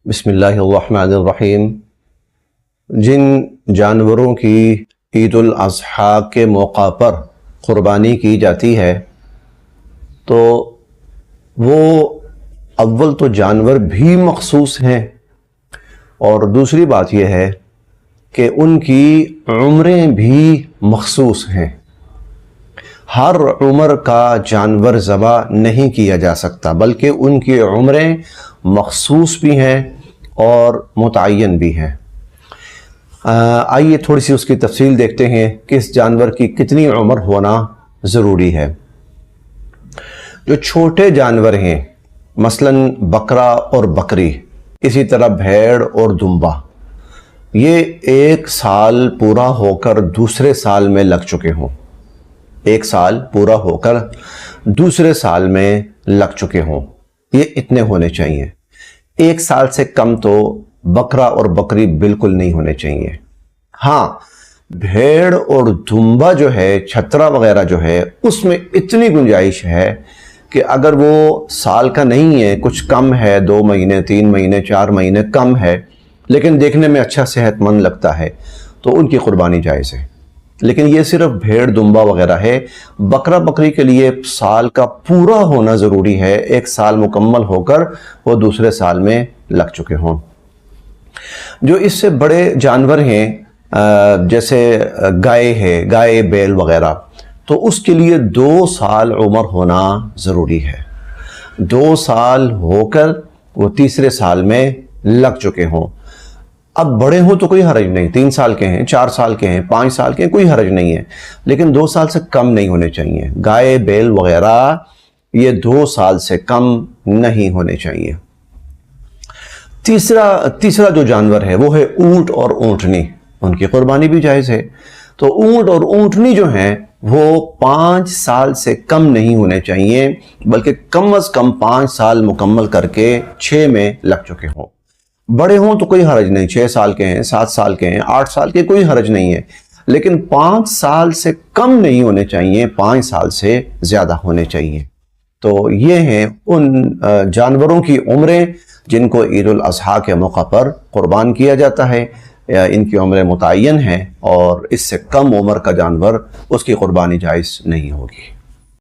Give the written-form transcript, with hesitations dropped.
بسم اللہ الرحمن الرحیم۔ جن جانوروں کی عید الاضحیٰ کے موقع پر قربانی کی جاتی ہے تو وہ اول تو جانور بھی مخصوص ہیں، اور دوسری بات یہ ہے کہ ان کی عمریں بھی مخصوص ہیں۔ ہر عمر کا جانور ذبح نہیں کیا جا سکتا، بلکہ ان کی عمریں مخصوص بھی ہیں اور متعین بھی ہیں۔ آئیے تھوڑی سی اس کی تفصیل دیکھتے ہیں کہ اس جانور کی کتنی عمر ہونا ضروری ہے۔ جو چھوٹے جانور ہیں، مثلاً بکرا اور بکری، اسی طرح بھیڑ اور دمبا، یہ 1 سال پورا ہو کر دوسرے سال میں لگ چکے ہوں، 1 سال پورا ہو کر دوسرے سال میں لگ چکے ہوں، یہ اتنے ہونے چاہیے۔ 1 سال سے کم تو بکرا اور بکری بالکل نہیں ہونے چاہیے۔ ہاں، بھیڑ اور دمبا جو ہے، چھترا وغیرہ جو ہے، اس میں اتنی گنجائش ہے کہ اگر وہ سال کا نہیں ہے، کچھ کم ہے، 2 مہینے 3 مہینے 4 مہینے کم ہے، لیکن دیکھنے میں اچھا صحت مند لگتا ہے، تو ان کی قربانی جائز ہے۔ لیکن یہ صرف بھیڑ دمبا وغیرہ ہے۔ بکرا بکری کے لیے سال کا پورا ہونا ضروری ہے، 1 سال مکمل ہو کر وہ دوسرے سال میں لگ چکے ہوں۔ جو اس سے بڑے جانور ہیں، جیسے گائے ہے، گائے بیل وغیرہ، تو اس کے لیے 2 سال عمر ہونا ضروری ہے۔ 2 سال ہو کر وہ تیسرے سال میں لگ چکے ہوں۔ اب بڑے ہوں تو کوئی حرج نہیں، 3 سال کے ہیں، 4 سال کے ہیں، 5 سال کے ہیں، کوئی حرج نہیں ہے، لیکن 2 سال سے کم نہیں ہونے چاہیے۔ گائے بیل وغیرہ یہ 2 سال سے کم نہیں ہونے چاہیے۔ تیسرا جو جانور ہے وہ ہے اونٹ اور اونٹنی، ان کی قربانی بھی جائز ہے۔ تو اونٹ اور اونٹنی جو ہیں وہ 5 سال سے کم نہیں ہونے چاہیے، بلکہ کم از کم 5 سال مکمل کر کے 6 میں لگ چکے ہوں۔ بڑے ہوں تو کوئی حرج نہیں، 6 سال کے ہیں، 7 سال کے ہیں، 8 سال کے، کوئی حرج نہیں ہے، لیکن 5 سال سے کم نہیں ہونے چاہیے، 5 سال سے زیادہ ہونے چاہیے۔ تو یہ ہیں ان جانوروں کی عمریں جن کو عید الاضحیٰ کے موقع پر قربان کیا جاتا ہے۔ ان کی عمریں متعین ہیں، اور اس سے کم عمر کا جانور اس کی قربانی جائز نہیں ہوگی۔